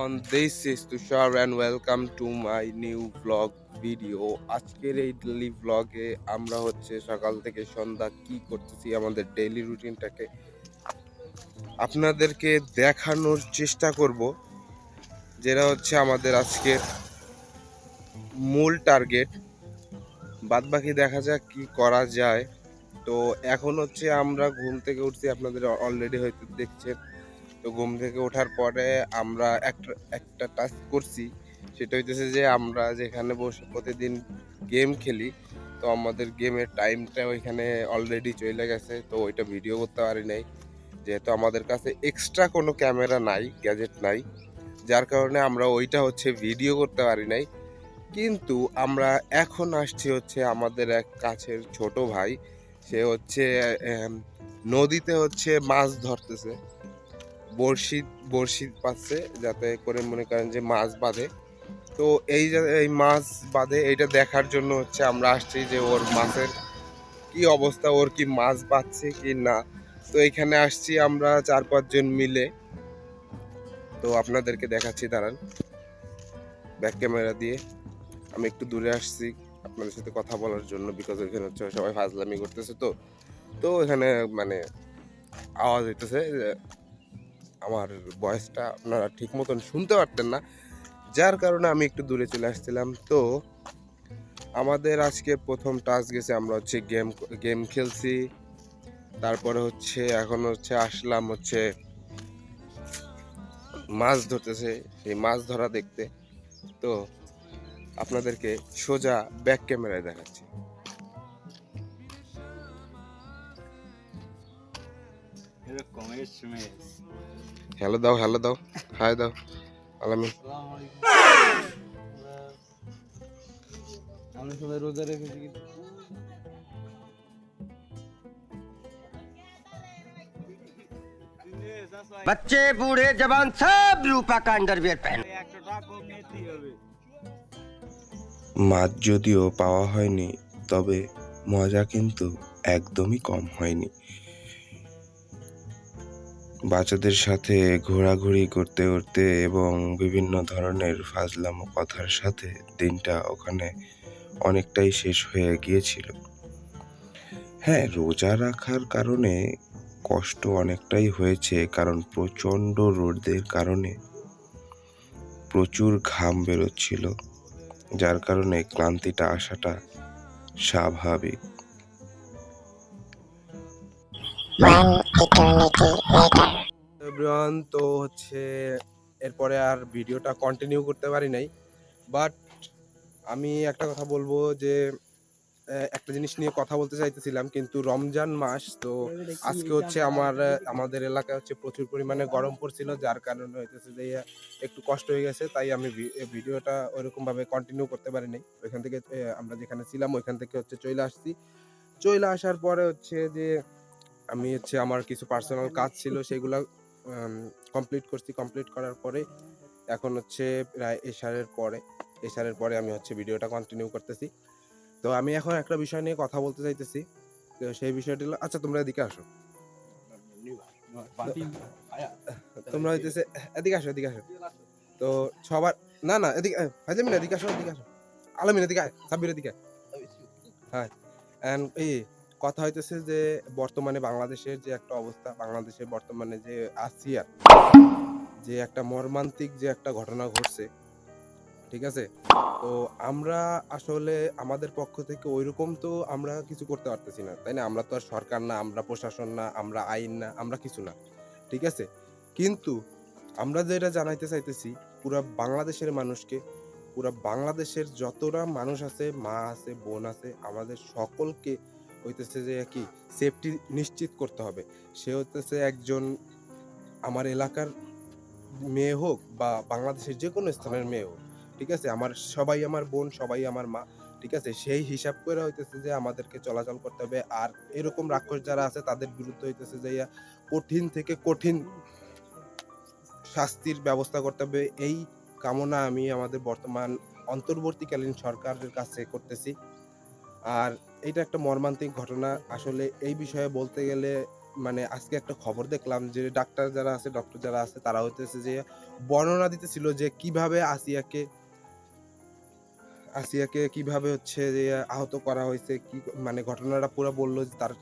everyone, this is Tushar and welcome to my new vlog video. আজকের এই daily ভ্লগে আমরা হচ্ছে সকাল থেকে সন্ধ্যা কি করতেছি আমাদের ডেইলি রুটিনটাকে আপনাদেরকে দেখানোর চেষ্টা করব, যেটা হচ্ছে আমাদের আজকের মূল টার্গেট। বাদবাকি দেখা যাক কি করা যায়। তো এখন হচ্ছে আমরা ঘুম থেকে উঠছি, আপনাদের অলরেডি হয়তো দেখছেন। তো ঘুম থেকে ওঠার পরে আমরা একটা টাস্ক করছি, সেটা হইতেছে যে আমরা যেখানে বসে প্রতিদিন গেম খেলি, তো আমাদের গেমের টাইমটা ওইখানে অলরেডি চলে গেছে। তো ওইটা ভিডিও করতে পারি নাই, যেহেতু আমাদের কাছে এক্সট্রা কোনো ক্যামেরা নাই, গ্যাজেট নাই, যার কারণে আমরা ওইটা হচ্ছে ভিডিও করতে পারি নাই। কিন্তু আমরা এখন আসছি হচ্ছে আমাদের এক কাছের ছোট ভাই, সে হচ্ছে নদীতে হচ্ছে মাছ ধরতেছে, বড়শি পাচ্ছে, যাতে করে মনে করেন যে মাছ বাঁধে। তো এই মাছ বাঁধে এইটা দেখার জন্য হচ্ছে আমরা আসছি যে ওর মাছের কি অবস্থা, ওর কি মাছ বাঁধছে কি না। তো এখানে আসছি আমরা 4-5 জন মিলে। তো আপনাদেরকে দেখাচ্ছি, দাঁড়ান, ব্যাক ক্যামেরা দিয়ে আমি একটু দূরে আসছি আপনাদের সাথে কথা বলার জন্য, বিকজ এখানে হচ্ছে সবাই ফাজলামি করতেছে। তো এখানে মানে আওয়াজ হইতেছে, আমার ভয়েসটা আপনারা ঠিক মতন শুনতে পারতেন না, যার কারণে আমি একটু দূরে চলে আসছিলাম। তো আমাদের আজকে প্রথম টাস্ক গেছে, আমরা হচ্ছে গেম খেলছি, তারপরে হচ্ছে এখন হচ্ছে আসলাম হচ্ছে মাছ ধরতেছে, সেই মাছ ধরা দেখতে। তো আপনাদেরকে সোজা ব্যাক ক্যামেরায় দেখাচ্ছি। হ্যালো দাও, হাই দাও, আলামিন। আমরা সবাই রোজা রেখেছি। बच्चे बूढ़े जवान सब रूपा का अंडरवियर पहने। মাছ যদিও পাওয়া হয়নি, তবে মজা কিন্তু একদমই কম হয়নি। বাচ্চাদের সাথে ঘোরাঘুরি করতে করতে এবং বিভিন্ন ধরনের ফাজলামো কথার সাথে দিনটা ওখানে অনেকটাই শেষ হয়ে গিয়েছিল। হ্যাঁ, রোজা রাখার কারণে কষ্ট অনেকটাই হয়েছে, কারণ প্রচণ্ড রোদের কারণে প্রচুর ঘাম বেরোচ্ছিল, যার কারণে ক্লান্তিটা আসাটা স্বাভাবিক। এভরিওয়ান, তো হচ্ছে এরপরে আর ভিডিওটা কন্টিনিউ করতে পারি নাই, বাট আমি একটা কথা বলবো যে একটা জিনিস নিয়ে কথা বলতে চাইতেছিলাম, কিন্তু রমজান মাস তো আজকে হচ্ছে আমাদের এলাকায় হচ্ছে প্রচুর পরিমাণে গরম পড়ছিল, যার কারণে হইতেছে যে একটু কষ্ট হয়ে গেছে, তাই আমি ভিডিওটা ওইরকম ভাবে কন্টিনিউ করতে পারি নাই। ওইখান থেকে আমরা যেখানে ছিলাম ওইখান থেকে হচ্ছে চলে আসার পরে হচ্ছে যে আমি হচ্ছে আমার কিছু পার্সোনাল কাজ ছিল, সেগুলো কমপ্লিট করার পরে এখন হচ্ছে প্রায় এশারের পরে আমি হচ্ছে ভিডিওটা কন্টিনিউ করতেছি। তো আমি এখন একটা বিষয় নিয়ে কথা বলতে চাইতেছি। তো সেই বিষয়টি হলো, আচ্ছা তোমরা এদিকে আসো, তোমরা হইতেছে এদিকে আসো। তো সবার না এদিকে ফাইজলামিন, এদিকে আসো, আলামিন এদিকে আয়, সাব্বির এদিকে আয়। হ্যাঁ, এন্ড এই কথা হইতেছে যে বর্তমানে বাংলাদেশের যে একটা অবস্থা, বাংলাদেশের বর্তমানে যে আসিয়া যে একটা মর্মান্তিক যে একটা ঘটনা ঘটছে, ঠিক আছে। তো আমরা আসলে আমাদের পক্ষ থেকে ওইরকম তো আমরা কিছু করতে পারতেছি না, তাই না? আমরা তো আর সরকার না, আমরা প্রশাসন না, আমরা আইন না, আমরা কিছু না, ঠিক আছে। কিন্তু আমরা যেটা জানাইতে চাইতেছি পুরা বাংলাদেশের মানুষকে, পুরা বাংলাদেশের যতটা মানুষ আছে, মা আছে, বোন আছে, আমাদের সকলকে হইতেছে যে কি সেফটি নিশ্চিত করতে হবে। সে হইতেছে একজন আমার এলাকার মেয়ে হোক বা বাংলাদেশের যে কোনো স্থানের মেয়ে হোক, ঠিক আছে, সবাই আমার বোন, সবাই আমার মা, ঠিক আছে। সেই হিসাব করে হইতেছে যে আমাদেরকে চলাচল করতে হবে। আর এরকম রাক্ষস যারা আছে তাদের বিরুদ্ধে হইতেছে যে কঠিন থেকে কঠিন শাস্তির ব্যবস্থা করতে হবে। এই কামনা আমি আমাদের বর্তমান অন্তর্বর্তীকালীন সরকারের কাছে করতেছি। আর এটা একটা মর্মান্তিক ঘটনা, আসলে এই বিষয়ে বলতে গেলে মানে আজকে একটা খবর দেখলাম যে ডক্টর যারা আছে তারা হইতেছে যে বর্ণনা দিতেছিল যে কিভাবে আসিয়াকে কিভাবে হচ্ছে যে আহত করা হয়েছে, কি মানে ঘটনাটা পুরো বললো যে তার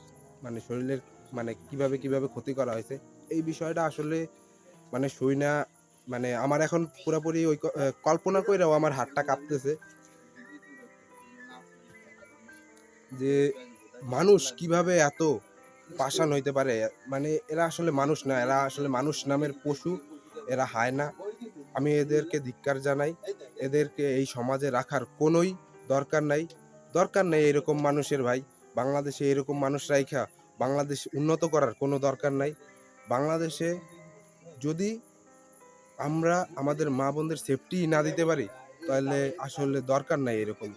মানে শরীরের মানে কিভাবে ক্ষতি করা হয়েছে। এই বিষয়টা আসলে মানে শুই না, মানে আমার এখন পুরোপুরি ওই কল্পনা কইরাও আমার হাতটা কাঁপতেছে যে মানুষ কিভাবে এত পাষাণ হইতে পারে। মানে এরা আসলে মানুষ না, এরা আসলে মানুষ নামের পশু, এরা হায়না। আমি এদেরকে ধিক্কার জানাই। এদেরকে এই সমাজে রাখার কোনোই দরকার নাই এরকম মানুষের ভাই। বাংলাদেশে এরকম মানুষ রাইখা বাংলাদেশ উন্নত করার কোনো দরকার নাই। বাংলাদেশে যদি আমরা আমাদের মা বোনদের সেফটি না দিতে পারি তাহলে আসলে দরকার নাই এরকম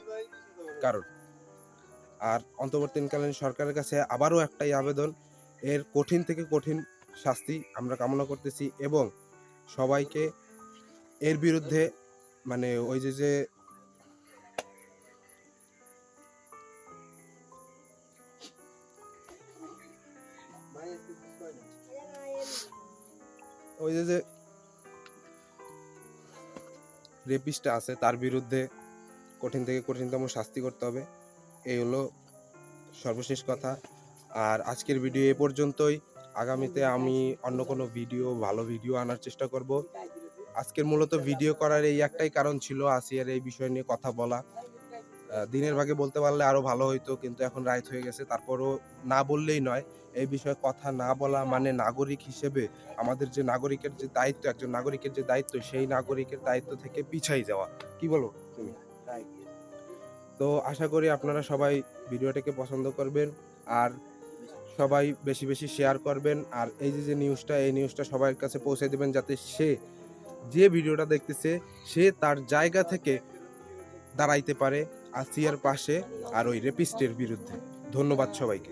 কারণ। আর অন্তর্বর্তীকালীন সরকারের কাছে আবারও একটাই আবেদন, এর কঠিন থেকে কঠিন শাস্তি আমরা কামনা করতেছি এবং সবাইকে এর বিরুদ্ধে মানে ওই যে ওই যে রেপিস্টটা আছে তার বিরুদ্ধে কঠিন থেকে কঠিনতম শাস্তি করতে হবে। এই হলো সর্বশেষ কথা। আর আজকের ভিডিও এ পর্যন্তই। আগামীতে আমি অন্য কোনো ভালো ভিডিও আনার চেষ্টা করব। আজকের মূলত ভিডিও করার এই একটাই কারণ ছিল আসিয়ার এই বিষয় নিয়ে কথা বলা। দিনের ভাগে বলতে পারলে আরো ভালো হইতো, কিন্তু এখন রাত হয়ে গেছে, তারপরও না বললেই নয়। এই বিষয়ে কথা না বলা মানে নাগরিক হিসেবে আমাদের যে নাগরিকের যে দায়িত্ব, একজন নাগরিকের যে দায়িত্ব, সেই নাগরিকের দায়িত্ব থেকে পিছাই যাওয়া। কি বলো তুমি? তো আশা করি আপনারা সবাই ভিডিওটাকে পছন্দ করবেন আর সবাই বেশি বেশি শেয়ার করবেন। আর এই যে নিউজটা, এই নিউজটা সবার কাছে পৌঁছে দেবেন যাতে সে যে ভিডিওটা দেখতেছে সে তার জায়গা থেকে দাঁড়াইতে পারে আসিয়ার পাশে আর ওই রেপিস্টের বিরুদ্ধে। ধন্যবাদ সবাইকে।